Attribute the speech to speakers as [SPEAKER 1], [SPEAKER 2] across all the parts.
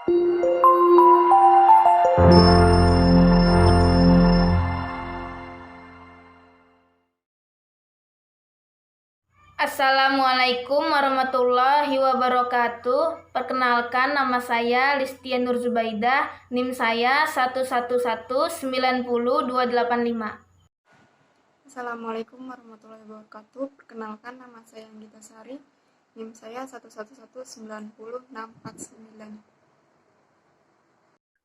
[SPEAKER 1] Assalamualaikum warahmatullahi wabarakatuh. Perkenalkan, nama saya Listia Nur Zubaidah, NIM saya 111190285.
[SPEAKER 2] Assalamualaikum warahmatullahi wabarakatuh. Perkenalkan, nama saya Anggita Sari, NIM saya 111900649.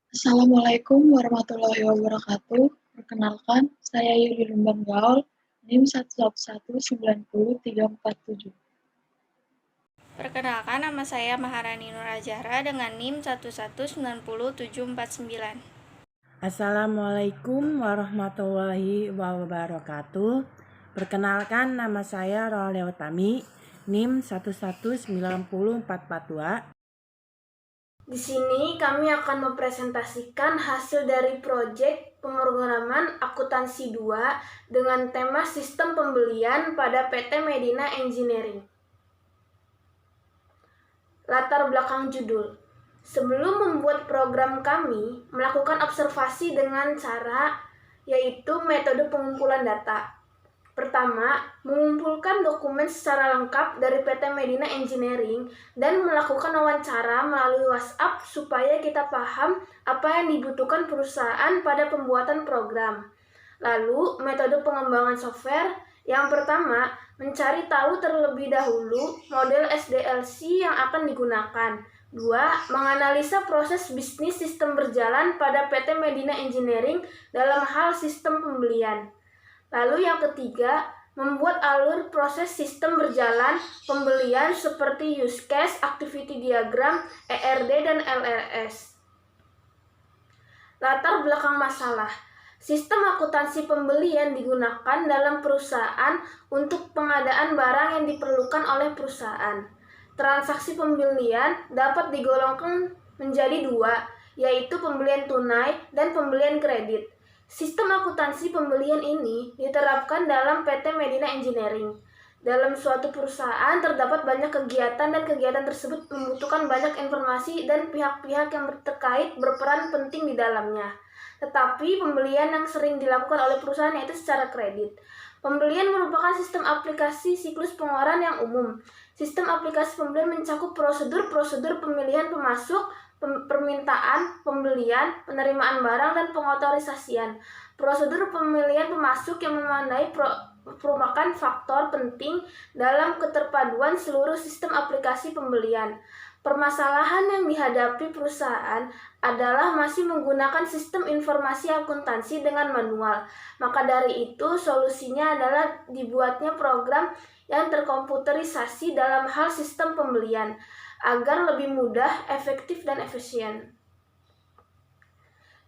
[SPEAKER 3] Assalamualaikum warahmatullahi wabarakatuh. Perkenalkan, saya Yudi Lumbang Gaul, NIM 111900347.
[SPEAKER 4] Perkenalkan, nama saya Maharani Nur Azhara dengan NIM 1190749.
[SPEAKER 5] Assalamualaikum warahmatullahi wabarakatuh. Perkenalkan, nama saya Rolia Utami, NIM 1190442.
[SPEAKER 1] Di sini kami akan mempresentasikan hasil dari proyek pemrograman akuntansi 2 dengan tema sistem pembelian pada PT Medina Engineering. Latar belakang judul. Sebelum membuat program, kami melakukan observasi dengan cara yaitu metode pengumpulan data. Pertama, mengumpulkan dokumen secara lengkap dari PT Medina Engineering dan melakukan wawancara melalui WhatsApp supaya kita paham apa yang dibutuhkan perusahaan pada pembuatan program. Lalu, metode pengembangan software. Yang pertama, mencari tahu terlebih dahulu model SDLC yang akan digunakan. 2. Menganalisa proses bisnis sistem berjalan pada PT Medina Engineering dalam hal sistem pembelian. Lalu yang ketiga, membuat alur proses sistem berjalan pembelian seperti use case, activity diagram, ERD, dan LRS. Latar belakang masalah. Sistem akuntansi pembelian digunakan dalam perusahaan untuk pengadaan barang yang diperlukan oleh perusahaan. Transaksi pembelian dapat digolongkan menjadi dua, yaitu pembelian tunai dan pembelian kredit. Sistem akuntansi pembelian ini diterapkan dalam PT Medina Engineering. Dalam suatu perusahaan terdapat banyak kegiatan dan kegiatan tersebut membutuhkan banyak informasi dan pihak-pihak yang terkait berperan penting di dalamnya. Tetapi pembelian yang sering dilakukan oleh perusahaan yaitu secara kredit. Pembelian merupakan sistem aplikasi siklus pengeluaran yang umum. Sistem aplikasi pembelian mencakup prosedur-prosedur pemilihan pemasok, permintaan, pembelian, penerimaan barang, dan pengotorisasian. Prosedur pemilihan pemasok yang memadai merupakan faktor penting dalam keterpaduan seluruh sistem aplikasi pembelian. Permasalahan yang dihadapi perusahaan adalah masih menggunakan sistem informasi akuntansi dengan manual. Maka dari itu, solusinya adalah dibuatnya program yang terkomputerisasi dalam hal sistem pembelian agar lebih mudah, efektif, dan efisien.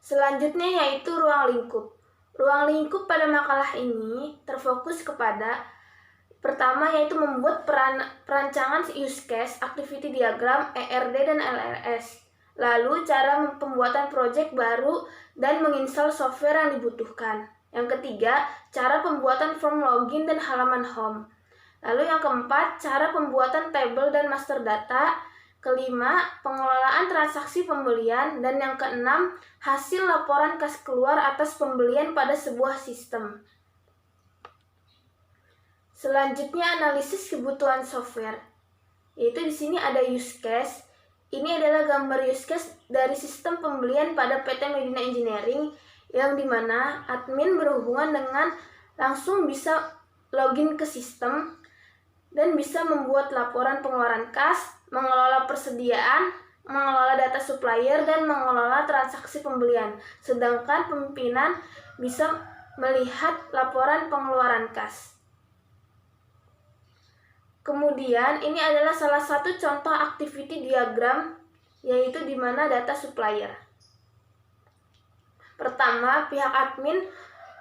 [SPEAKER 1] Selanjutnya yaitu ruang lingkup. Ruang lingkup pada makalah ini terfokus kepada pertama yaitu membuat perancangan use case, activity diagram, ERD, dan LRS. Lalu cara pembuatan proyek baru dan menginstal software yang dibutuhkan. Yang ketiga, cara pembuatan form login dan halaman home. Lalu yang keempat, cara pembuatan tabel dan master data. Kelima, pengelolaan transaksi pembelian. Dan yang keenam, hasil laporan kas keluar atas pembelian pada sebuah sistem. Selanjutnya, analisis kebutuhan software. Yaitu di sini ada use case. Ini adalah gambar use case dari sistem pembelian pada PT Medina Engineering yang dimana admin berhubungan dengan langsung bisa login ke sistem dan bisa membuat laporan pengeluaran kas, mengelola persediaan, mengelola data supplier, dan mengelola transaksi pembelian. Sedangkan pimpinan bisa melihat laporan pengeluaran kas. Kemudian ini adalah salah satu contoh activity diagram, yaitu di mana data supplier. Pertama, pihak admin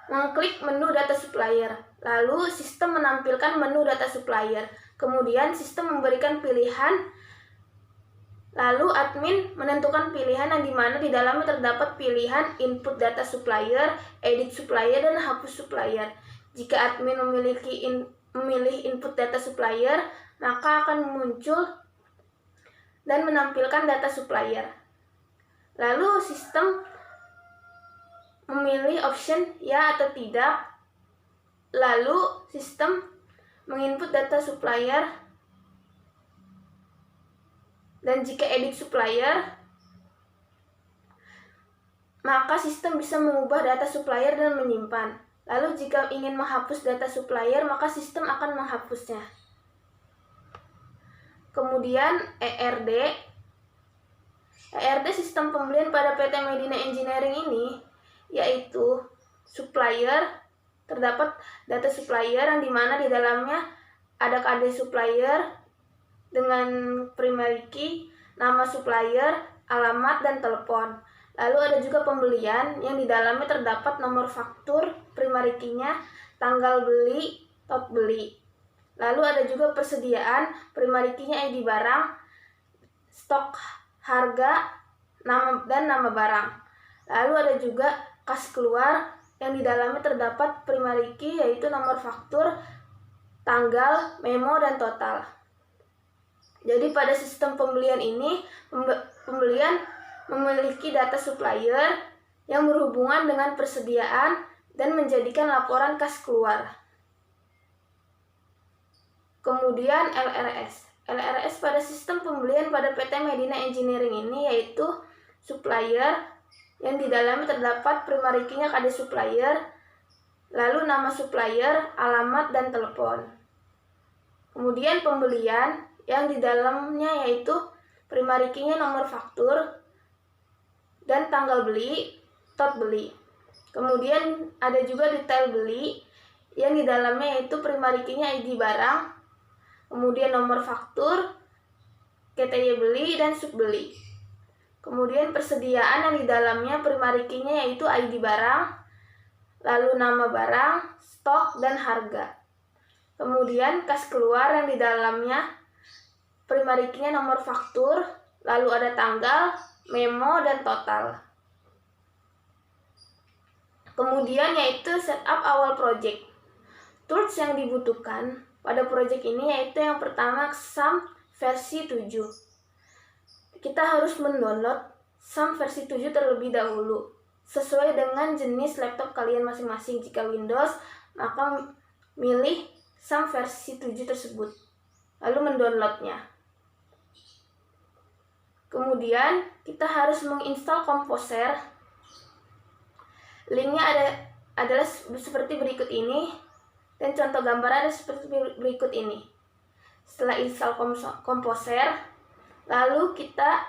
[SPEAKER 1] mengklik menu data supplier. Lalu sistem menampilkan menu data supplier. Kemudian sistem memberikan pilihan. Lalu admin menentukan pilihan yang dimana di dalamnya terdapat pilihan input data supplier, edit supplier, dan hapus supplier. Jika admin memilih input data supplier, maka akan muncul dan menampilkan data supplier. Lalu sistem memilih option ya atau tidak. Lalu sistem menginput data supplier, dan jika edit supplier, maka sistem bisa mengubah data supplier dan menyimpan. Lalu jika ingin menghapus data supplier, maka sistem akan menghapusnya. Kemudian ERD sistem pembelian pada PT Medina Engineering ini, yaitu supplier, terdapat data supplier yang dimana di dalamnya ada kode supplier dengan primary key, nama supplier, alamat, dan telepon. Lalu ada juga pembelian yang di dalamnya terdapat nomor faktur, primary key-nya, tanggal beli, tot beli. Lalu ada juga persediaan, primary key-nya ID barang, stok harga, dan nama barang. Lalu ada juga kas keluar yang di dalamnya terdapat primary key yaitu nomor faktur, tanggal, memo, dan total. Jadi pada sistem pembelian ini, pembelian memiliki data supplier yang berhubungan dengan persediaan dan menjadikan laporan kas keluar. Kemudian LRS pada sistem pembelian pada PT Medina Engineering ini yaitu supplier yang di dalamnya terdapat primary key-nya kode supplier, lalu nama supplier, alamat, dan telepon. Kemudian pembelian yang di dalamnya yaitu primary key-nya nomor faktur dan tanggal beli, tot beli. Kemudian ada juga detail beli yang di dalamnya yaitu primary key-nya ID barang, kemudian nomor faktur, KTY beli, dan sub beli. Kemudian persediaan yang di dalamnya primary key-nya yaitu ID barang, lalu nama barang, stok, dan harga. Kemudian kas keluar yang di dalamnya primary key-nya nomor faktur, lalu ada tanggal, memo, dan total. Kemudian yaitu setup awal project. Tools yang dibutuhkan pada project ini yaitu yang pertama SAM versi 7. Kita harus mendownload SAM versi 7 terlebih dahulu sesuai dengan jenis laptop kalian masing-masing. Jika Windows, maka milih SAM versi 7 tersebut lalu mendownloadnya. Kemudian kita harus menginstal Composer. Linknya adalah seperti berikut ini, dan contoh gambar ada seperti berikut ini. Setelah install Composer, lalu kita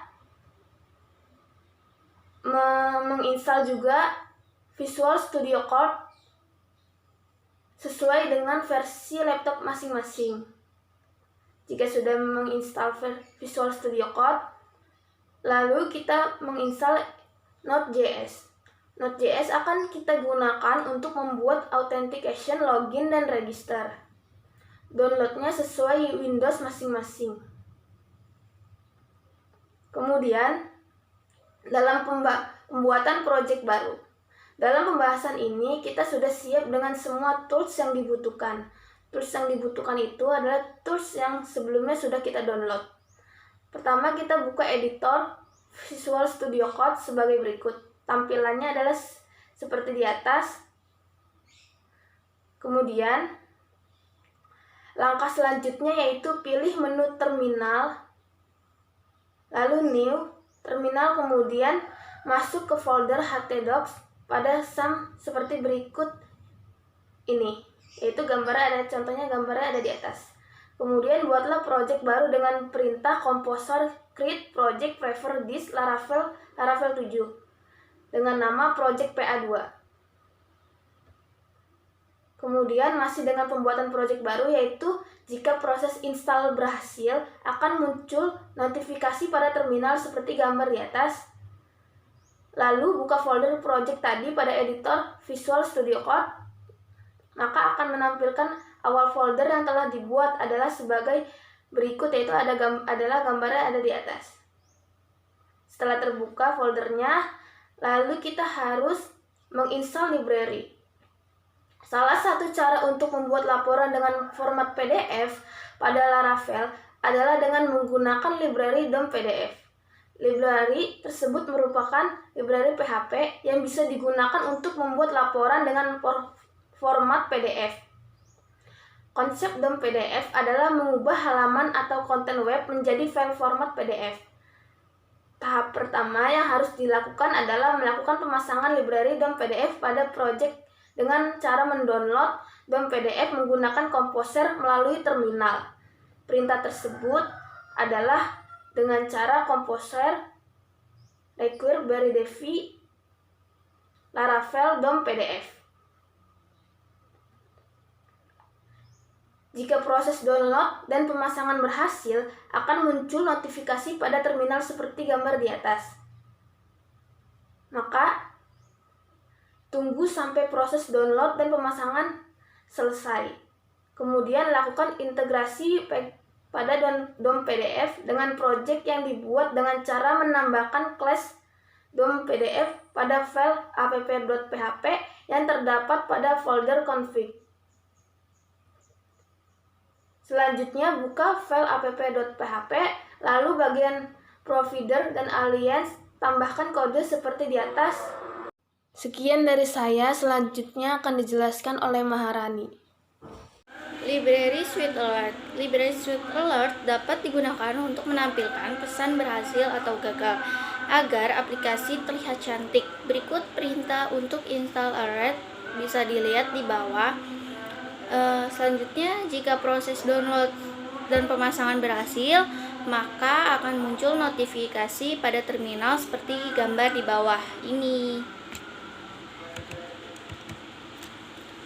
[SPEAKER 1] menginstal juga Visual Studio Code sesuai dengan versi laptop masing-masing. Jika sudah menginstal Visual Studio Code, lalu kita menginstal Node.js. Node.js akan kita gunakan untuk membuat authentication, login, dan register. Downloadnya sesuai Windows masing-masing. Kemudian, dalam pembuatan project baru. Dalam pembahasan ini, kita sudah siap dengan semua tools yang dibutuhkan. Tools yang dibutuhkan itu adalah tools yang sebelumnya sudah kita download. Pertama, kita buka editor Visual Studio Code sebagai berikut. Tampilannya adalah seperti di atas. Kemudian, langkah selanjutnya yaitu pilih menu terminal, lalu new, terminal, kemudian masuk ke folder htdocs pada SAM seperti berikut ini, yaitu gambarnya ada di atas. Kemudian buatlah project baru dengan perintah composer create project prefer this Laravel 7 dengan nama project PA2. Kemudian masih dengan pembuatan project baru, yaitu jika proses install berhasil akan muncul notifikasi pada terminal seperti gambar di atas. Lalu buka folder project tadi pada editor Visual Studio Code, maka akan menampilkan awal folder yang telah dibuat adalah sebagai berikut, yaitu adalah gambarnya ada di atas. Setelah terbuka foldernya, lalu kita harus menginstal library. Salah satu cara untuk membuat laporan dengan format PDF pada Laravel adalah dengan menggunakan library DOM PDF. Library tersebut merupakan library PHP yang bisa digunakan untuk membuat laporan dengan format PDF. Konsep DOM PDF adalah mengubah halaman atau konten web menjadi file format PDF. Tahap pertama yang harus dilakukan adalah melakukan pemasangan library DOM PDF pada project dengan cara mendownload DOM PDF menggunakan Composer melalui terminal. Perintah tersebut adalah dengan cara Composer require BaryDevi Laravel DOM PDF. Jika proses download dan pemasangan berhasil, akan muncul notifikasi pada terminal seperti gambar di atas. Maka, tunggu sampai proses download dan pemasangan selesai. Kemudian lakukan integrasi pada DOM PDF dengan project yang dibuat dengan cara menambahkan class DOM PDF pada file app.php yang terdapat pada folder config. Selanjutnya buka file app.php, lalu bagian provider dan alliance tambahkan kode seperti di atas. Sekian dari saya, selanjutnya akan dijelaskan oleh Maharani.
[SPEAKER 4] Library Suite Alert. Library Suite Alert dapat digunakan untuk menampilkan pesan berhasil atau gagal agar aplikasi terlihat cantik. Berikut perintah untuk install alert bisa dilihat di bawah. Selanjutnya, jika proses download dan pemasangan berhasil, maka akan muncul notifikasi pada terminal seperti gambar di bawah ini.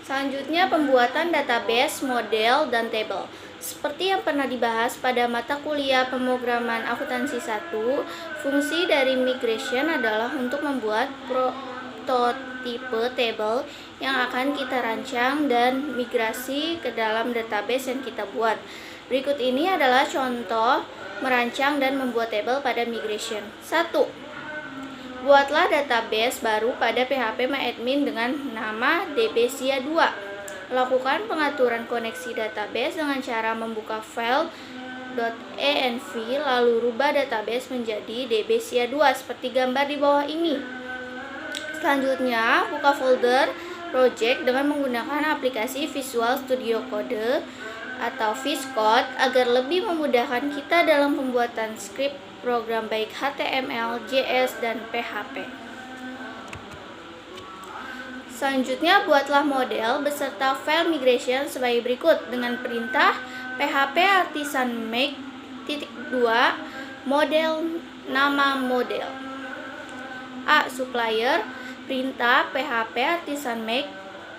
[SPEAKER 4] Selanjutnya, pembuatan database, model, dan table. Seperti yang pernah dibahas pada mata kuliah pemrograman akuntansi 1, fungsi dari migration adalah untuk membuat prototipe table yang akan kita rancang dan migrasi ke dalam database yang kita buat. Berikut ini adalah contoh merancang dan membuat table pada migration. 1. Buatlah database baru pada PHPMyAdmin dengan nama dbsia2. Lakukan pengaturan koneksi database dengan cara membuka file .env lalu rubah database menjadi dbsia2 seperti gambar di bawah ini. Selanjutnya, buka folder project dengan menggunakan aplikasi Visual Studio Code atau VSCode agar lebih memudahkan kita dalam pembuatan skrip program baik HTML, JS, dan PHP. Selanjutnya, buatlah model beserta file migration sebagai berikut dengan perintah php artisan make .2 model nama model. A. Supplier. Perintah php artisan make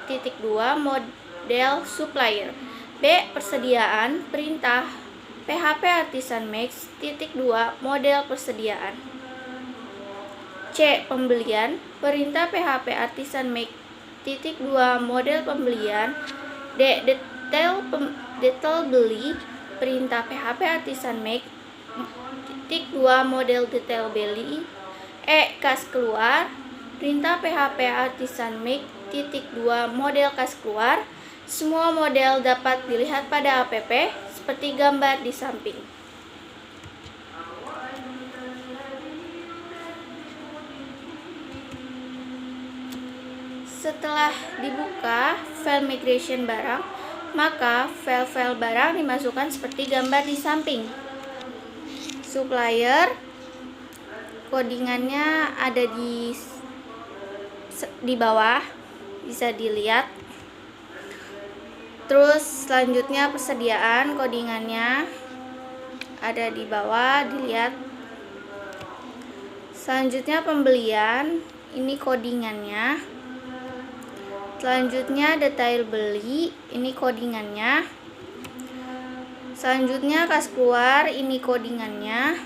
[SPEAKER 4] .2 model supplier. B. Persediaan. Perintah php artisan make .2 model persediaan. C. Pembelian. Perintah php artisan make .2 model pembelian. D. Detail beli. Perintah php artisan make .2 model detail beli. E. Kas keluar. Perintah php artisan make .2 model kas keluar. Semua model dapat dilihat pada app seperti gambar di samping. Setelah dibuka file migration barang, maka file-file barang dimasukkan seperti gambar di samping. Supplier, codingannya ada di bawah, bisa dilihat. Terus selanjutnya persediaan, codingannya ada di bawah, dilihat. Selanjutnya pembelian, ini codingannya. Selanjutnya detail beli, ini codingannya. Selanjutnya kas keluar, ini codingannya.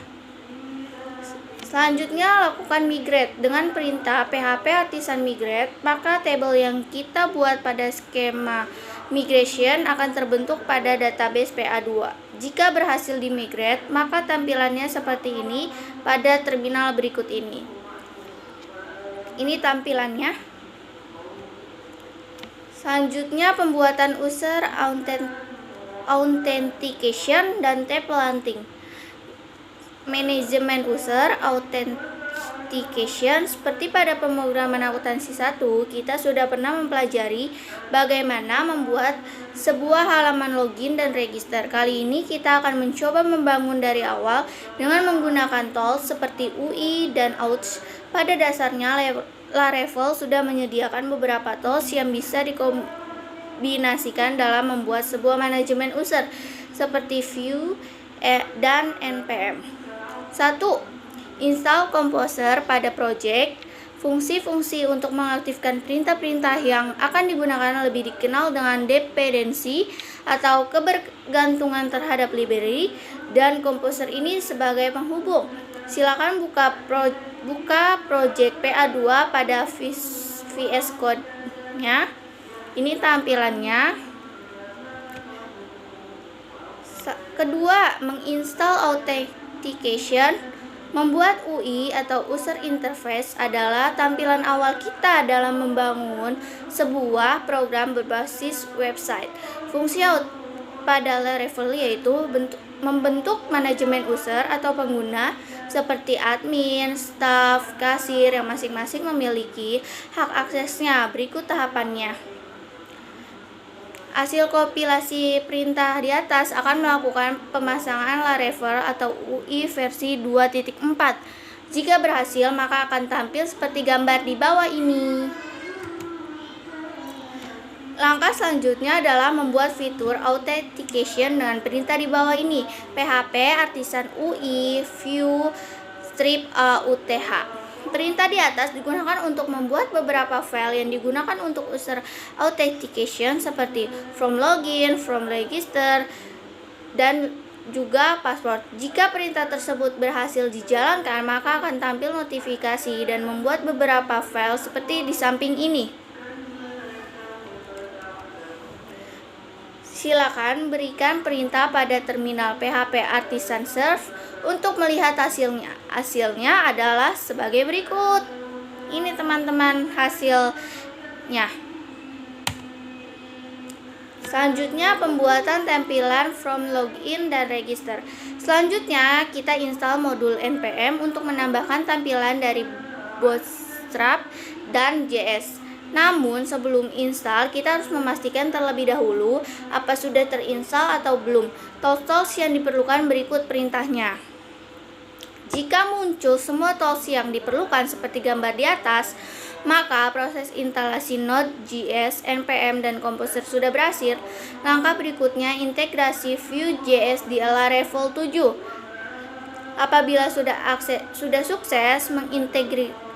[SPEAKER 4] Selanjutnya lakukan migrate dengan perintah php artisan migrate, maka table yang kita buat pada skema migration akan terbentuk pada database PA2. Jika berhasil di-migrate, maka tampilannya seperti ini pada terminal berikut ini. Ini tampilannya. Selanjutnya pembuatan user authentication dan table hunting. manajemen user authentication. Seperti pada pemrograman akuntansi 1, kita sudah pernah mempelajari bagaimana membuat sebuah halaman login dan register. Kali ini kita akan mencoba membangun dari awal dengan menggunakan tools seperti UI dan Ouch. Pada dasarnya, Laravel sudah menyediakan beberapa tools yang bisa dikombinasikan dalam membuat sebuah manajemen user seperti Vue dan NPM. 1. Install Composer pada project. Fungsi-fungsi untuk mengaktifkan perintah-perintah yang akan digunakan lebih dikenal dengan dependensi atau kebergantungan terhadap library, dan Composer ini sebagai penghubung. Silakan buka project PA2 pada VS Code-nya. Ini tampilannya. Kedua, menginstal authentication. Membuat UI atau user interface adalah tampilan awal kita dalam membangun sebuah program berbasis website. Fungsi pada Laravel yaitu membentuk manajemen user atau pengguna seperti admin, staff, kasir yang masing-masing memiliki hak aksesnya. Berikut tahapannya. Hasil kompilasi perintah di atas akan melakukan pemasangan Laravel atau UI versi 2.4. Jika berhasil, maka akan tampil seperti gambar di bawah ini. Langkah selanjutnya adalah membuat fitur authentication dengan perintah di bawah ini: php artisan UI view strip auth. Perintah di atas digunakan untuk membuat beberapa file yang digunakan untuk user authentication seperti from login, from register, dan juga password. Jika perintah tersebut berhasil dijalankan, maka akan tampil notifikasi dan membuat beberapa file seperti di samping ini. Silakan berikan perintah pada terminal PHP Artisan Serve untuk melihat hasilnya. Hasilnya adalah sebagai berikut. Ini teman-teman hasilnya. Selanjutnya pembuatan tampilan from login dan register. Selanjutnya kita install modul npm untuk menambahkan tampilan dari Bootstrap dan JS. Namun sebelum install, kita harus memastikan terlebih dahulu apa sudah terinstall atau belum. Tools yang diperlukan berikut perintahnya. Jika muncul semua tools yang diperlukan seperti gambar di atas, maka proses instalasi Node.js, NPM, dan Composer sudah berhasil. Langkah berikutnya, integrasi Vue.js di Laravel 7. Apabila sudah sukses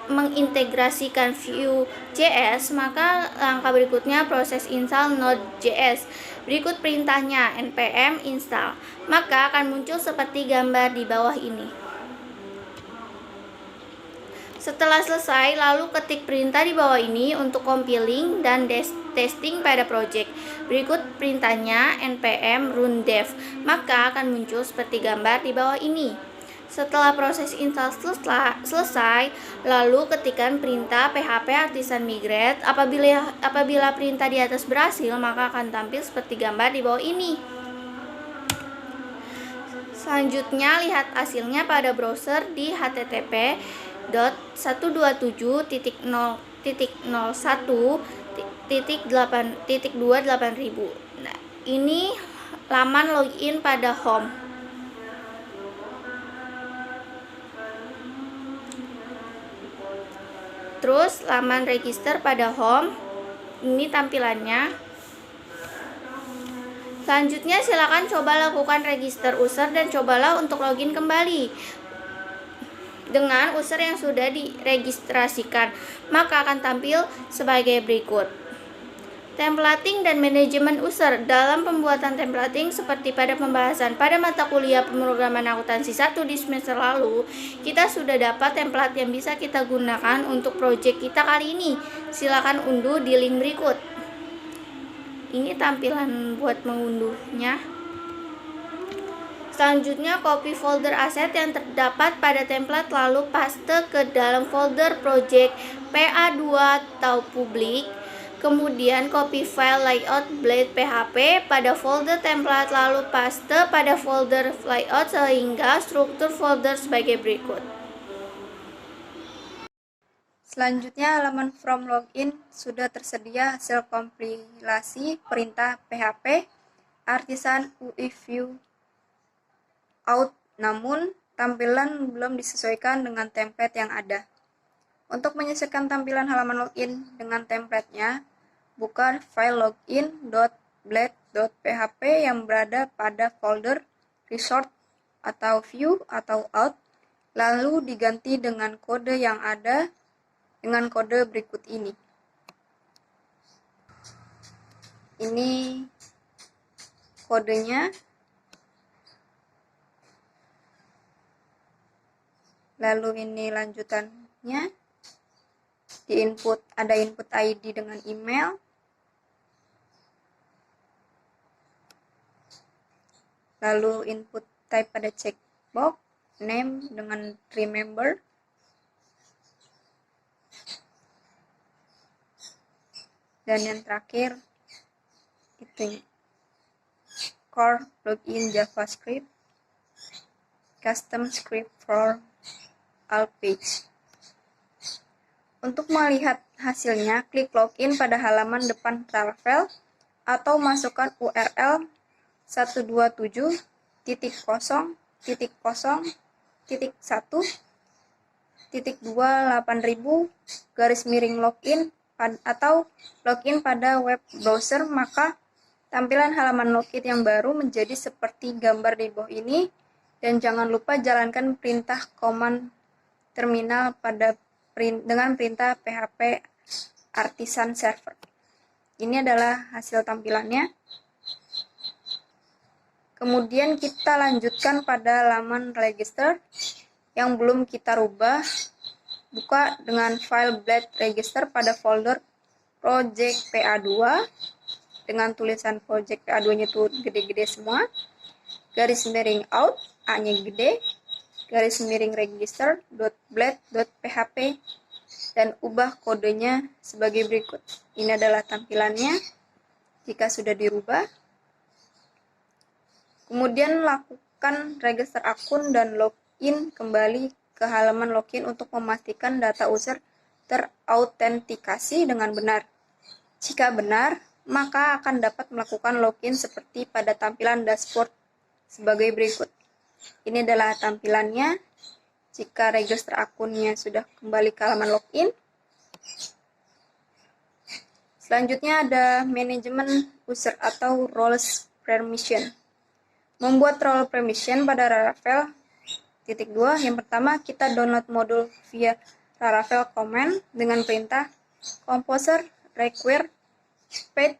[SPEAKER 4] mengintegrasikan Vue.js, maka langkah berikutnya proses install Node.js. Berikut perintahnya: npm install. Maka akan muncul seperti gambar di bawah ini. Setelah selesai, lalu ketik perintah di bawah ini untuk compiling dan testing pada project. Berikut perintahnya: npm run dev. Maka akan muncul seperti gambar di bawah ini. Setelah proses install selesai, lalu ketikkan perintah php artisan migrate. Apabila perintah di atas berhasil, maka akan tampil seperti gambar di bawah ini. Selanjutnya, lihat hasilnya pada browser di http://122.01.28000. Nah, ini laman login pada home. Terus laman register pada home. Ini tampilannya. Selanjutnya silakan coba lakukan register user dan cobalah untuk login kembali dengan user yang sudah diregistrasikan. Maka akan tampil sebagai berikut. Templating dan manajemen user. Dalam pembuatan templating seperti pada pembahasan pada mata kuliah pemrograman akuntansi 1 di semester lalu, kita sudah dapat template yang bisa kita gunakan untuk project kita kali ini. Silakan unduh di link berikut. Ini tampilan buat mengunduhnya. Selanjutnya, copy folder aset yang terdapat pada template lalu paste ke dalam folder project PA2 atau publik. Kemudian copy file layout blade PHP pada folder template lalu paste pada folder layout sehingga struktur folder sebagai berikut.
[SPEAKER 2] Selanjutnya halaman from login sudah tersedia hasil kompilasi perintah PHP artisan UI view out, namun tampilan belum disesuaikan dengan template yang ada. Untuk menyesuaikan tampilan halaman login dengan template-nya, buka file login.blade.php yang berada pada folder resort atau view atau out, lalu diganti dengan kode yang ada dengan kode berikut ini. Ini kodenya. Lalu ini lanjutannya. Di input ada input ID dengan email. Lalu input type pada checkbox, name dengan remember. Dan yang terakhir itu core plugin JavaScript, custom script for all page. Untuk melihat hasilnya, klik login pada halaman depan Laravel atau masukkan URL 127.1.1.8000-login atau login pada web browser, maka tampilan halaman login yang baru menjadi seperti gambar di bawah ini. Dan jangan lupa jalankan perintah command terminal dengan perintah PHP artisan server. Ini adalah hasil tampilannya. Kemudian kita lanjutkan pada halaman register yang belum kita rubah. Buka dengan file blade register pada folder project PA2 dengan tulisan project PA2-nya itu gede-gede semua. Garis miring out, A-nya gede. Garis miring register.blade.php dan ubah kodenya sebagai berikut. Ini adalah tampilannya jika sudah dirubah. Kemudian lakukan register akun dan login kembali ke halaman login untuk memastikan data user terautentikasi dengan benar. Jika benar, maka akan dapat melakukan login seperti pada tampilan dashboard sebagai berikut. Ini adalah tampilannya jika register akunnya sudah kembali ke halaman login. Selanjutnya ada manajemen user atau roles permission. Membuat role permission pada Laravel. 2. Yang pertama, kita download modul via Laravel command dengan perintah composer require page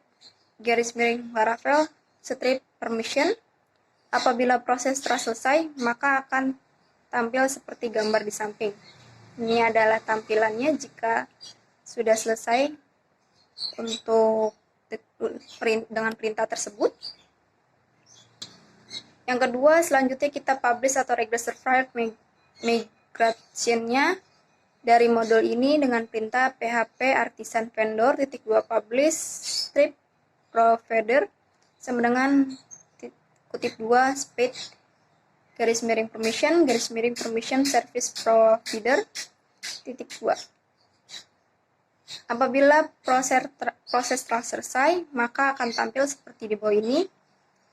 [SPEAKER 2] _Laravel strip permission. Apabila proses telah selesai, maka akan tampil seperti gambar di samping. Ini adalah tampilannya jika sudah selesai untuk dengan perintah tersebut. Yang kedua, selanjutnya kita publish atau register file migration-nya dari modul ini dengan perintah php artisan vendor _2 publish strip provider sama dengan kutip 2 space garis miring permission service provider titik 2. Apabila proses telah selesai, maka akan tampil seperti di bawah ini.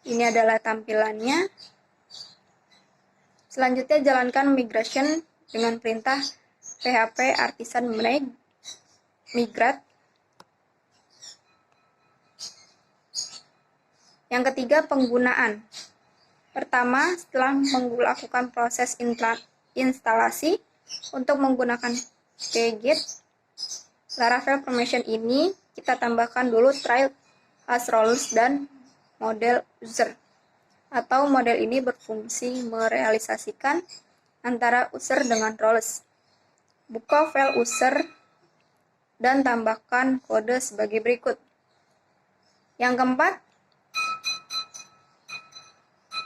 [SPEAKER 2] Ini adalah tampilannya. Selanjutnya jalankan migration dengan perintah php artisan migrate. Yang ketiga, penggunaan. Pertama, setelah melakukan proses instalasi untuk menggunakan pget Laravel permission ini, kita tambahkan dulu trial as roles dan model user. Atau model ini berfungsi merealisasikan antara user dengan roles. Buka file user dan tambahkan kode sebagai berikut. Yang keempat,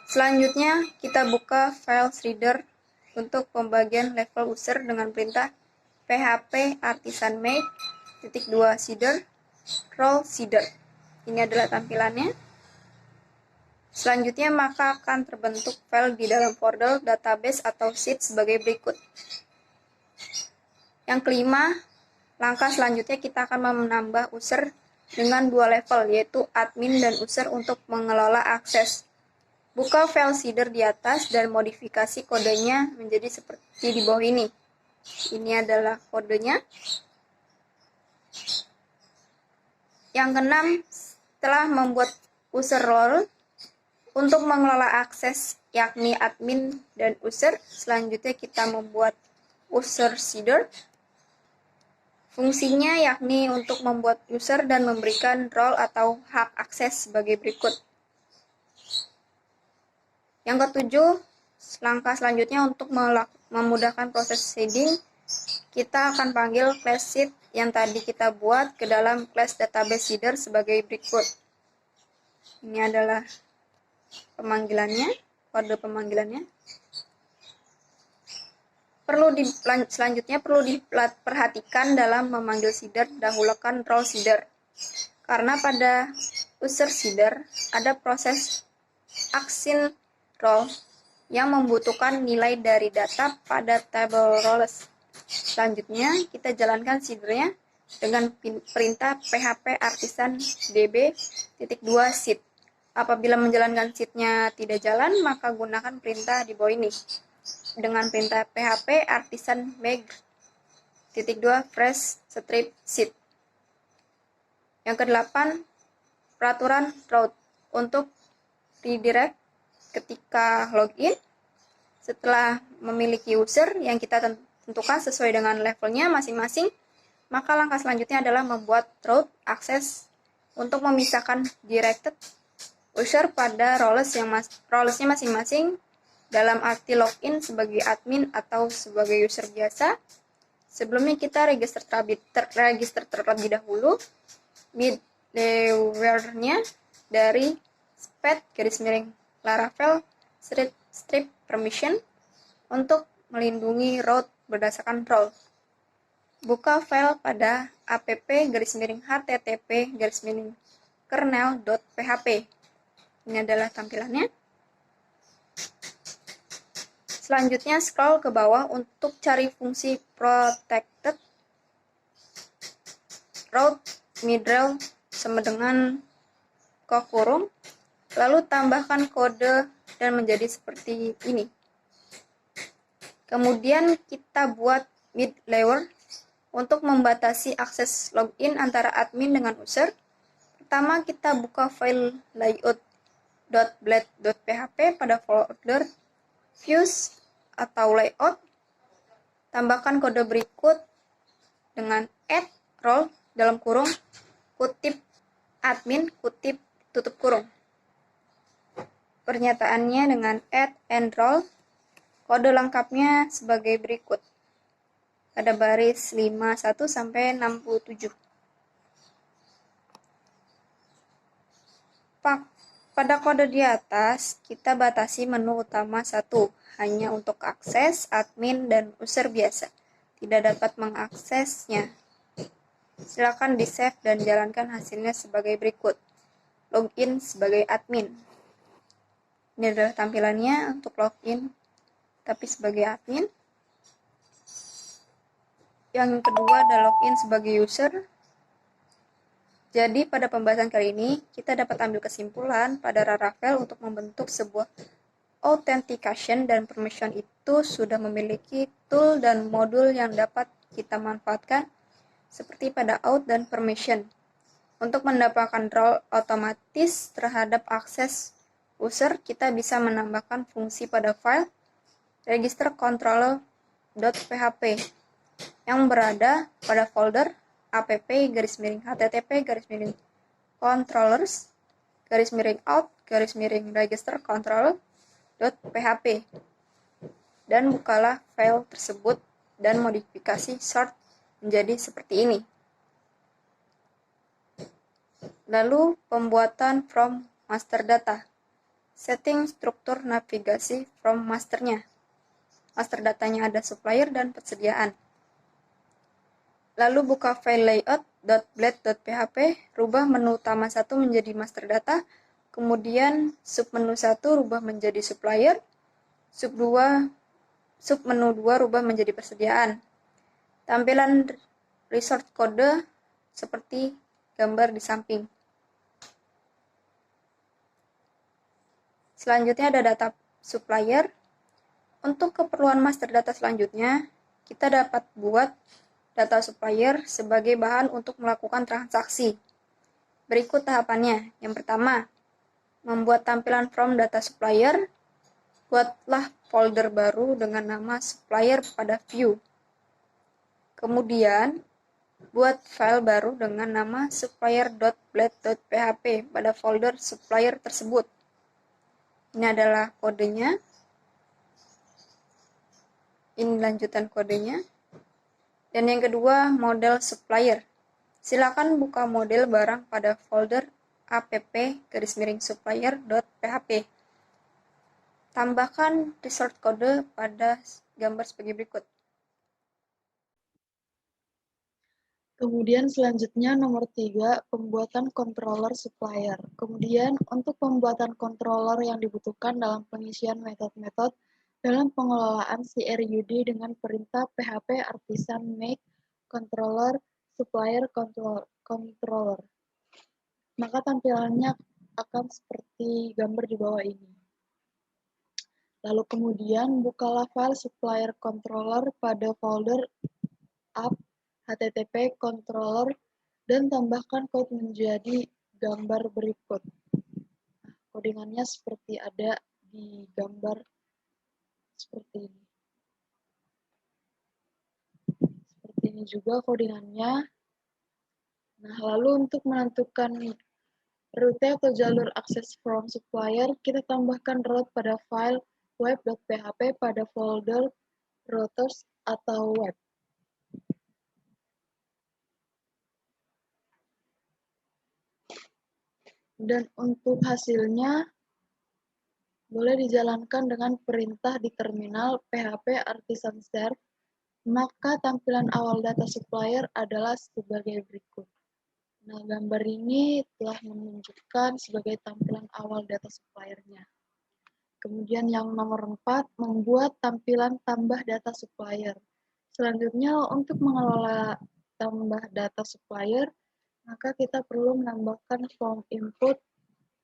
[SPEAKER 2] selanjutnya kita buka file reader untuk pembagian level user dengan perintah php artisan make _2 seeder role seeder. Ini adalah tampilannya. Selanjutnya maka akan terbentuk file di dalam folder database atau sheet sebagai berikut. Yang kelima, langkah selanjutnya kita akan menambah user dengan dua level, yaitu admin dan user untuk mengelola akses. Buka file seeder di atas dan modifikasi kodenya menjadi seperti di bawah ini. Ini adalah kodenya. Yang keenam, setelah membuat user role untuk mengelola akses, yakni admin dan user, selanjutnya kita membuat user seeder. Fungsinya yakni untuk membuat user dan memberikan role atau hak akses sebagai berikut. Yang ketujuh, langkah selanjutnya untuk memudahkan proses seeding, kita akan panggil class seed yang tadi kita buat ke dalam class database seeder sebagai berikut. Ini adalah pemanggilannya, kode pemanggilannya. Selanjutnya perlu diperhatikan dalam memanggil seeder, dahulukan role seeder. Karena pada user seeder ada proses action role yang membutuhkan nilai dari data pada table roles. Selanjutnya kita jalankan seedernya dengan perintah php artisan db.2 seed. Apabila menjalankan seednya tidak jalan, maka gunakan perintah di bawah ini dengan perintah php artisan make.2 fresh strip seed. Yang kedelapan, peraturan route untuk redirect ketika login. Setelah memiliki user yang kita tentukan sesuai dengan levelnya masing-masing, maka langkah selanjutnya adalah membuat route access untuk memisahkan directed user pada rolesnya masing-masing dalam arti login sebagai admin atau sebagai user biasa. Sebelumnya kita register terlebih dahulu middleware-nya dari sped_laravel strip permission untuk melindungi route berdasarkan role. Buka file pada app/http:/kernel.php. Ini adalah tampilannya. Selanjutnya scroll ke bawah untuk cari fungsi protected route middle sama dengan kurung, lalu tambahkan kode dan menjadi seperti ini. Kemudian kita buat middleware untuk membatasi akses login antara admin dengan user. Pertama kita buka file layout.blade.php pada folder views atau layout. Tambahkan kode berikut dengan add role dalam kurung kutip admin kutip tutup kurung. Pernyataannya dengan add and role. Kode lengkapnya sebagai berikut. Pada baris 51 sampai 67. Pada kode di atas, kita batasi menu utama 1, hanya untuk akses, admin, dan user biasa. Tidak dapat mengaksesnya. Silakan di-save dan jalankan hasilnya sebagai berikut. Login sebagai admin. Ini adalah tampilannya untuk login, tapi sebagai admin. Yang kedua adalah login sebagai user. Jadi pada pembahasan kali ini, kita dapat ambil kesimpulan pada Laravel untuk membentuk sebuah authentication dan permission itu sudah memiliki tool dan modul yang dapat kita manfaatkan seperti pada auth dan permission. Untuk mendapatkan role otomatis terhadap akses user, kita bisa menambahkan fungsi pada file register controller.php yang berada pada folder app/http:/controllers/out/register controller.php dan bukalah file tersebut dan modifikasi sort menjadi seperti ini. Lalu pembuatan from master data. Setting struktur navigasi from masternya. Master datanya ada supplier dan persediaan. Lalu buka file layout.blade.php, rubah menu utama 1 menjadi master data, kemudian submenu 1 rubah menjadi supplier, submenu 2 rubah menjadi persediaan. Tampilan resource code seperti gambar di samping. Selanjutnya ada data supplier. Untuk keperluan master data selanjutnya, kita dapat buat data supplier sebagai bahan untuk melakukan transaksi. Berikut tahapannya. Yang pertama, membuat tampilan from data supplier. Buatlah folder baru dengan nama supplier pada view. Kemudian, buat file baru dengan nama supplier.blade.php pada folder supplier tersebut. Ini adalah kodenya. Ini lanjutan kodenya. Dan yang kedua, model supplier. Silakan buka model barang pada folder app-supplier.php. Tambahkan resource code pada gambar sebagai berikut.
[SPEAKER 3] Kemudian selanjutnya nomor 3, pembuatan controller supplier. Kemudian untuk pembuatan controller yang dibutuhkan dalam pengisian metode-metode dalam pengelolaan CRUD dengan perintah php artisan make controller supplier controller. Maka tampilannya akan seperti gambar di bawah ini. Lalu kemudian bukalah file supplier controller pada folder app http controller dan tambahkan code menjadi gambar berikut. Codingannya seperti ada di gambar seperti ini. Seperti ini juga codingannya. Nah, lalu untuk menentukan rute atau jalur akses from supplier, kita tambahkan route pada file web.php pada folder routers atau web. Dan untuk hasilnya boleh dijalankan dengan perintah di terminal php artisan serve, maka tampilan awal data supplier adalah sebagai berikut. Nah, gambar ini telah menunjukkan sebagai tampilan awal data suppliernya. Kemudian yang nomor 4, membuat tampilan tambah data supplier. Selanjutnya, untuk mengelola tambah data supplier, maka kita perlu menambahkan form input.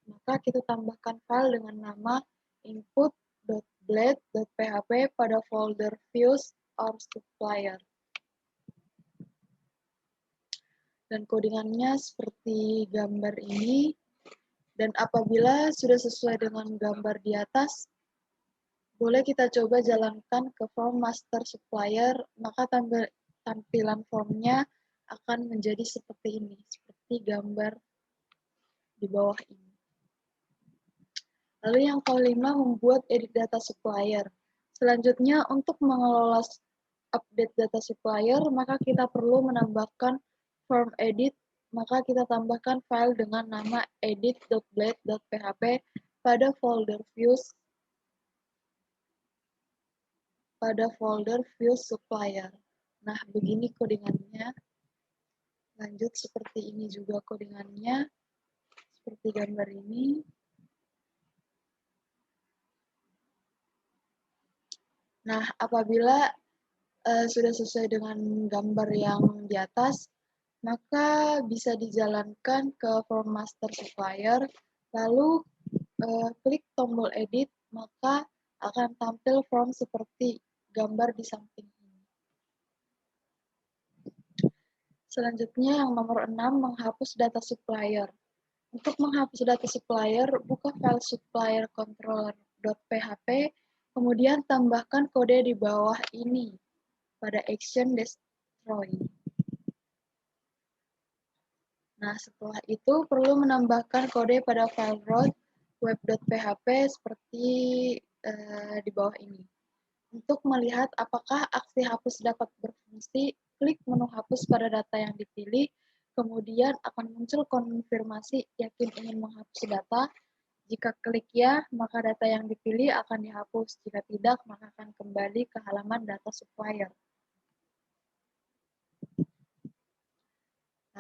[SPEAKER 3] Maka kita tambahkan file dengan nama input.blade.php pada folder views or supplier. Dan codingannya seperti gambar ini. Dan apabila sudah sesuai dengan gambar di atas, boleh kita coba jalankan ke form master supplier, maka tampilan formnya akan menjadi seperti ini, seperti gambar di bawah ini. Lalu yang kelima, membuat edit data supplier. Selanjutnya, untuk mengelola update data supplier, maka kita perlu menambahkan form edit, maka kita tambahkan file dengan nama edit.blade.php pada folder views supplier. Nah, begini codingannya. Lanjut seperti ini juga codingannya, seperti gambar ini. Nah, apabila sudah sesuai dengan gambar yang di atas, maka bisa dijalankan ke form master supplier, lalu klik tombol edit, maka akan tampil form seperti gambar di samping ini. Selanjutnya yang nomor 6, menghapus data supplier. Untuk menghapus data supplier, buka file supplier controller.php, kemudian tambahkan kode di bawah ini pada action destroy. Nah, setelah itu perlu menambahkan kode pada file root web.php seperti di bawah ini. Untuk melihat apakah aksi hapus dapat berfungsi, klik menu hapus pada data yang dipilih, kemudian akan muncul konfirmasi yakin ingin menghapus data. Jika klik ya, maka data yang dipilih akan dihapus. Jika tidak, maka akan kembali ke halaman data supplier.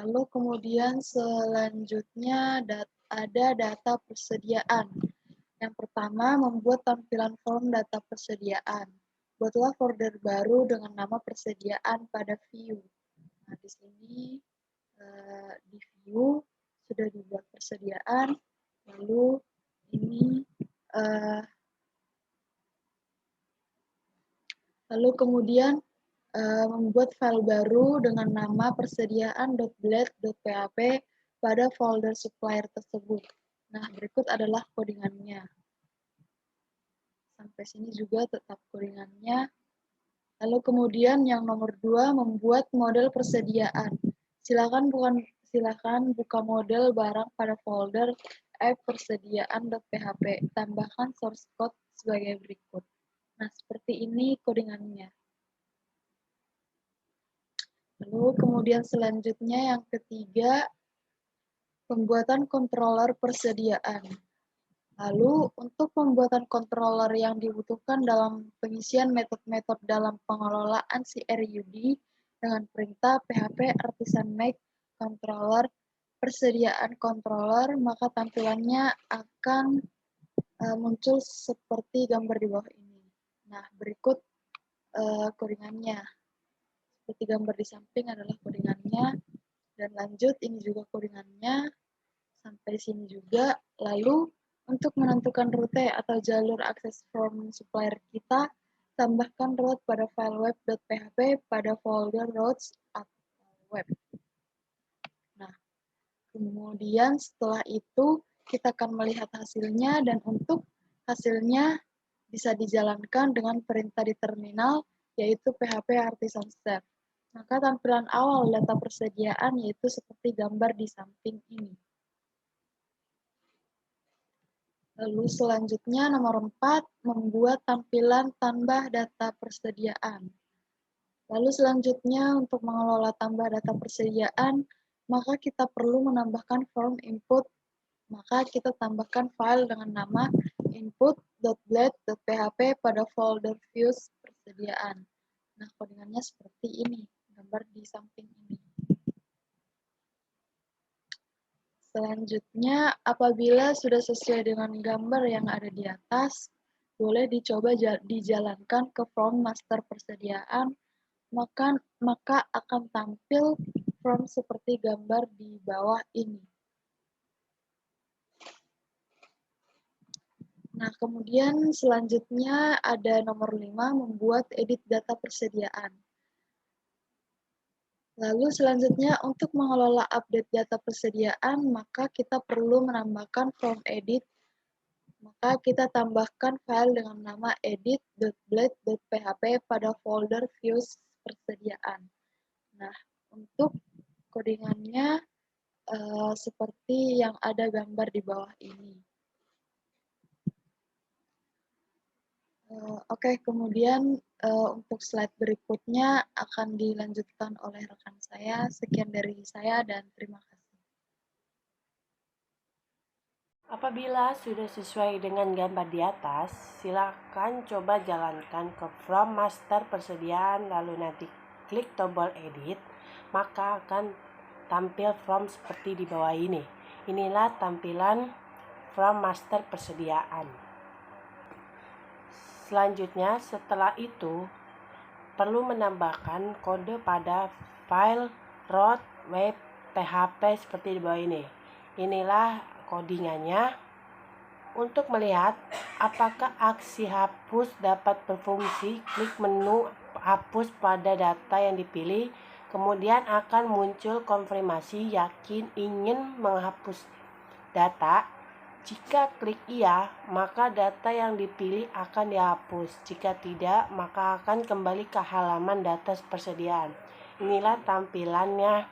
[SPEAKER 3] Lalu kemudian selanjutnya ada data persediaan. Yang pertama, membuat tampilan form data persediaan. Buatlah folder baru dengan nama persediaan pada view. Nah, di sini di view sudah dibuat persediaan. Lalu ini lalu kemudian membuat file baru dengan nama persediaan.blade.php pada folder supplier tersebut. Nah, berikut adalah codingannya. Sampai sini juga tetap codingannya. Lalu kemudian yang nomor 2, membuat model persediaan. Silakan buka model barang pada folder persediaan.php. Tambahkan source code sebagai berikut. Nah, seperti ini codingannya. Lalu kemudian selanjutnya yang ketiga, pembuatan controller persediaan. Lalu untuk pembuatan controller yang dibutuhkan dalam pengisian metode-metode dalam pengelolaan CRUD dengan perintah php artisan make controller persediaan controller, maka tampilannya akan muncul seperti gambar di bawah ini. Nah, berikut codingannya. Seperti gambar di samping adalah codingannya. Dan lanjut, ini juga codingannya. Sampai sini juga. Lalu, untuk menentukan rute atau jalur akses from supplier kita, tambahkan route pada file web.php pada folder routes atau web. Nah, kemudian setelah itu, kita akan melihat hasilnya, dan untuk hasilnya bisa dijalankan dengan perintah di terminal, yaitu php artisan step. Maka tampilan awal data persediaan yaitu seperti gambar di samping ini. Lalu selanjutnya nomor 4, membuat tampilan tambah data persediaan. Lalu selanjutnya untuk mengelola tambah data persediaan, maka kita perlu menambahkan form input. Maka kita tambahkan file dengan nama input.blade.php pada folder views persediaan. Nah, codingannya seperti ini, gambar di samping ini. Selanjutnya, apabila sudah sesuai dengan gambar yang ada di atas, boleh dicoba dijalankan ke form master persediaan, maka akan tampil form seperti gambar di bawah ini. Nah, kemudian selanjutnya ada nomor 5, membuat edit data persediaan. Lalu selanjutnya untuk mengelola update data persediaan, maka kita perlu menambahkan form edit. Maka kita tambahkan file dengan nama edit.blade.php pada folder views persediaan. Nah, untuk codingannya seperti yang ada gambar di bawah ini. Oke, kemudian untuk slide berikutnya akan dilanjutkan oleh rekan saya. Sekian dari saya dan terima kasih.
[SPEAKER 5] Apabila sudah sesuai dengan gambar di atas, silakan coba jalankan ke from master persediaan, lalu nanti klik tombol edit, maka akan tampil from seperti di bawah ini. Inilah tampilan from master persediaan. Selanjutnya, setelah itu, perlu menambahkan kode pada file route web php seperti di bawah ini. Inilah codingannya. Untuk melihat apakah aksi hapus dapat berfungsi, klik menu hapus pada data yang dipilih, kemudian akan muncul konfirmasi yakin ingin menghapus data. Jika klik iya, maka data yang dipilih akan dihapus. Jika tidak, maka akan kembali ke halaman data persediaan. Inilah tampilannya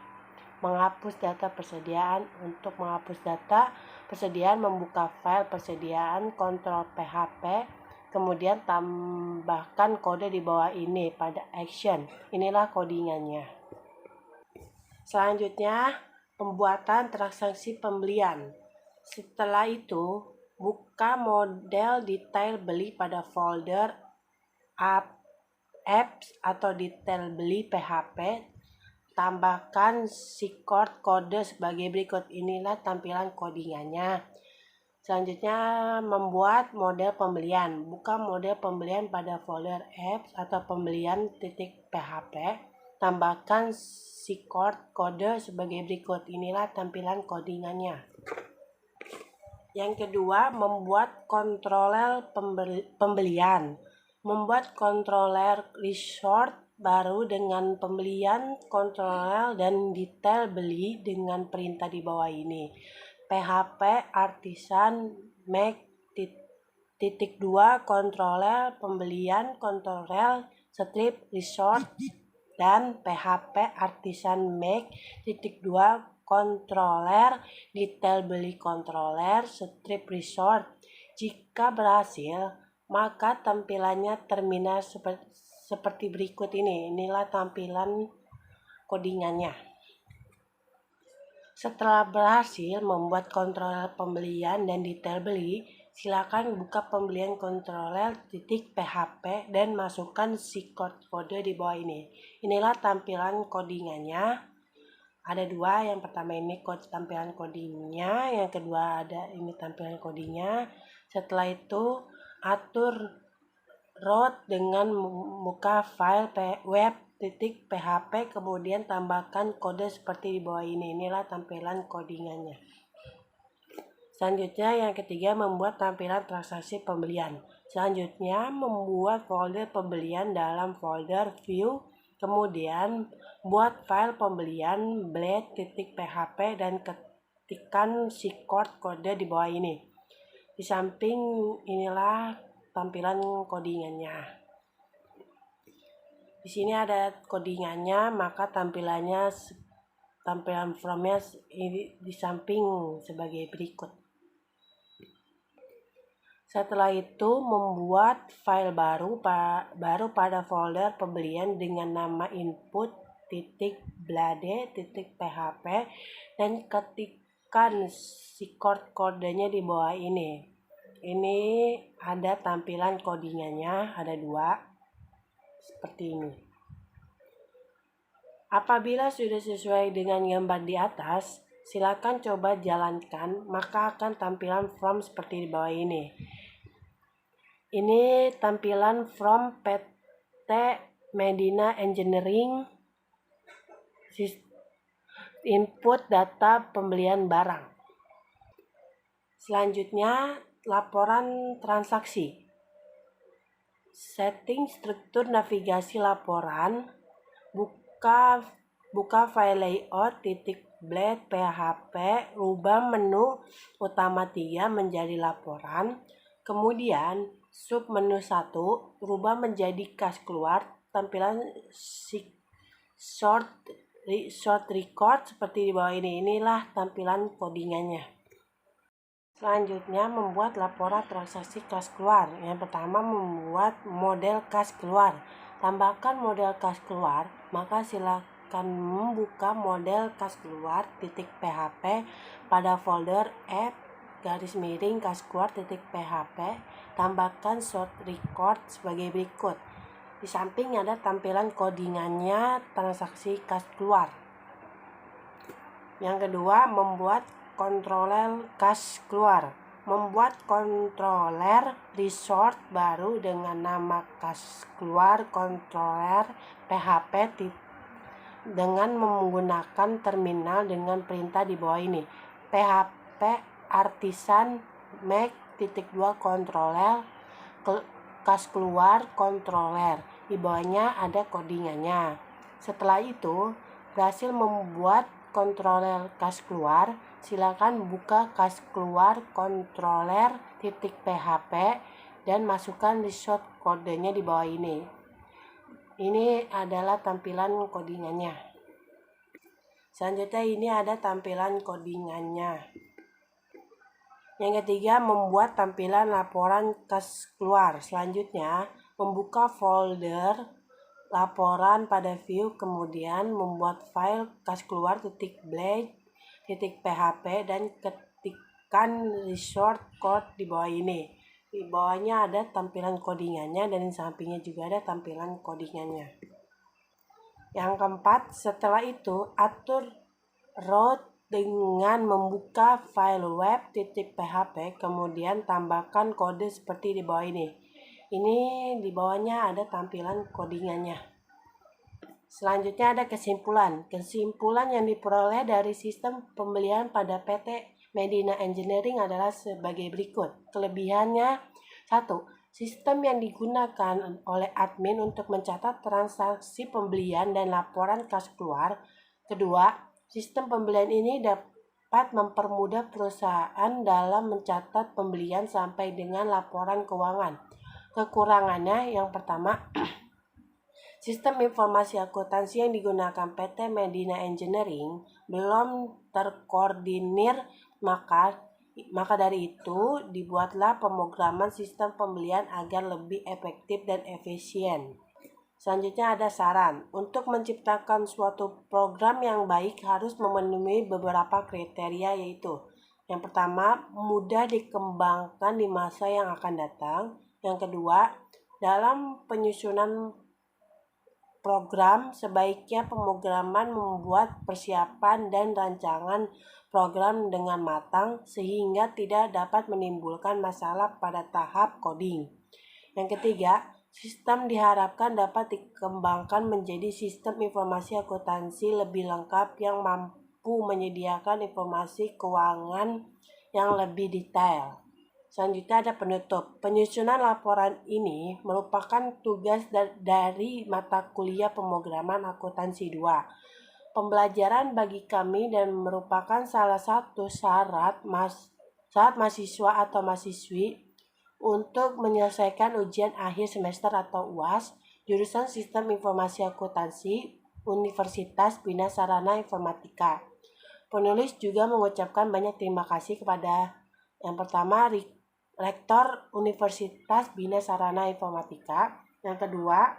[SPEAKER 5] menghapus data persediaan. Untuk menghapus data persediaan, membuka file persediaan, kontrol PHP, kemudian tambahkan kode di bawah ini pada action. Inilah codingannya. Selanjutnya, pembuatan transaksi pembelian. Setelah itu, buka model detail beli pada folder apps atau detail beli PHP. tambahkan shortcut kode sebagai berikut. Inilah tampilan codingannya. Selanjutnya, membuat model pembelian. Buka model pembelian pada folder apps atau pembelian.php. Tambahkan shortcut kode sebagai berikut. Inilah tampilan codingannya. Yang kedua, membuat controller pembelian. Membuat controller resort baru dengan pembelian, controller, dan detail beli dengan perintah di bawah ini. PHP artisan make _2 controller pembelian, controller strip resort, dan PHP artisan make _2 controller detail beli controller strip resort. Jika berhasil, maka tampilannya terminal seperti berikut ini. Inilah tampilan codingannya. Setelah berhasil membuat controller pembelian dan detail beli, silakan buka pembelian controller.php dan masukkan shortcut kode di bawah ini. Inilah tampilan codingannya. Ada dua, yang pertama ini tampilan codingnya, yang kedua ada ini tampilan codingnya. Setelah itu atur root dengan buka file web.php, kemudian tambahkan kode seperti di bawah ini. Inilah tampilan codingannya. Selanjutnya yang ketiga, membuat tampilan transaksi pembelian. Selanjutnya, membuat folder pembelian dalam folder view, kemudian buat file pembelian blade.php dan ketikkan shortcut kode di bawah ini. Di samping inilah tampilan codingannya. Di sini ada codingannya, maka tampilan fromnya di samping sebagai berikut. Setelah itu, membuat file baru pada folder pembelian dengan nama input.blade.php dan ketikkan shortcut kodenya di bawah ini. Ini ada tampilan codingannya, ada dua, seperti ini. Apabila sudah sesuai dengan gambar di atas, silakan coba jalankan, maka akan tampilan from seperti di bawah ini. Ini tampilan from PT Medina Engineering, input data pembelian barang. Selanjutnya, laporan transaksi. Setting struktur navigasi laporan. Buka file layout.blade.php, rubah menu utama 3 menjadi laporan. Kemudian sub menu 1 rubah menjadi kas keluar, tampilan short record seperti di bawah ini. Inilah tampilan codingannya. Selanjutnya, membuat laporan transaksi kas keluar. Yang pertama, membuat model kas keluar. Tambahkan model kas keluar, maka silakan membuka model kas keluar.php pada folder app _kas keluar.php. Tambahkan short record sebagai berikut. Di samping ada tampilan codingannya transaksi kas keluar. Yang kedua, membuat controller kas keluar. Membuat controller resort baru dengan nama kas keluar controller PHP dengan menggunakan terminal dengan perintah di bawah ini. PHP artisan make _2 controller kas keluar controller. Di bawahnya ada codingannya. Setelah itu, berhasil membuat controller kas keluar, silakan buka kas keluar controller.php dan masukkan resort kodenya di bawah ini. Ini adalah tampilan codingannya. Selanjutnya ini ada tampilan codingannya. Yang ketiga, membuat tampilan laporan kas keluar. Selanjutnya, membuka folder laporan pada view, kemudian membuat file kas keluar.blade.php dan ketikkan resort code di bawah ini. Di bawahnya ada tampilan codingannya dan di sampingnya juga ada tampilan codingannya. Yang keempat, setelah itu atur root dengan membuka file web.php, kemudian tambahkan kode seperti di bawah ini. Ini di bawahnya ada tampilan codingannya. Selanjutnya ada kesimpulan. Kesimpulan yang diperoleh dari sistem pembelian pada PT Medina Engineering adalah sebagai berikut. Kelebihannya, 1. Sistem yang digunakan oleh admin untuk mencatat transaksi pembelian dan laporan kas keluar. Kedua, sistem pembelian ini dapat mempermudah perusahaan dalam mencatat pembelian sampai dengan laporan keuangan. Kekurangannya, yang pertama, sistem informasi akuntansi yang digunakan PT Medina Engineering belum terkoordinir, maka dari itu dibuatlah pemrograman sistem pembelian agar lebih efektif dan efisien. Selanjutnya ada saran. Untuk menciptakan suatu program yang baik harus memenuhi beberapa kriteria, yaitu yang pertama, mudah dikembangkan di masa yang akan datang. Yang kedua, dalam penyusunan program, sebaiknya pemrograman membuat persiapan dan rancangan program dengan matang sehingga tidak dapat menimbulkan masalah pada tahap coding. Yang ketiga, sistem diharapkan dapat dikembangkan menjadi sistem informasi akuntansi lebih lengkap yang mampu menyediakan informasi keuangan yang lebih detail. Selanjutnya ada penutup. Penyusunan laporan ini merupakan tugas dari mata kuliah pemrograman akuntansi 2. Pembelajaran bagi kami dan merupakan salah satu syarat mahasiswa atau mahasiswi untuk menyelesaikan ujian akhir semester atau UAS jurusan Sistem Informasi Akuntansi Universitas Bina Sarana Informatika. Penulis juga mengucapkan banyak terima kasih kepada yang pertama Rektor Universitas Bina Sarana Informatika, yang kedua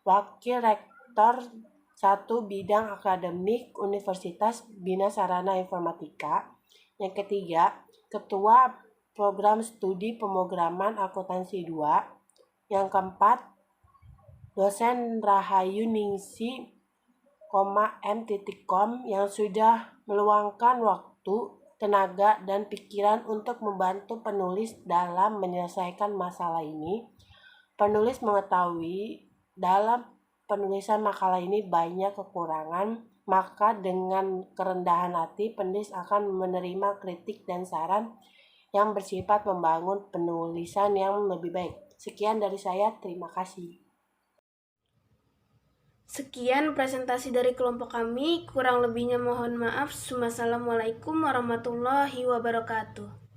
[SPEAKER 5] Wakil Rektor 1 Bidang Akademik Universitas Bina Sarana Informatika, yang ketiga Ketua Program Studi Pemrograman Akuntansi 2, yang keempat dosen Rahayu Ningsi, M.com yang sudah meluangkan waktu, tenaga, dan pikiran untuk membantu penulis dalam menyelesaikan masalah ini. Penulis mengetahui dalam penulisan makalah ini banyak kekurangan, maka dengan kerendahan hati penulis akan menerima kritik dan saran yang bersifat membangun penulisan yang lebih baik. Sekian dari saya, terima kasih.
[SPEAKER 1] Sekian presentasi dari kelompok kami, kurang lebihnya mohon maaf. Wassalamualaikum warahmatullahi wabarakatuh.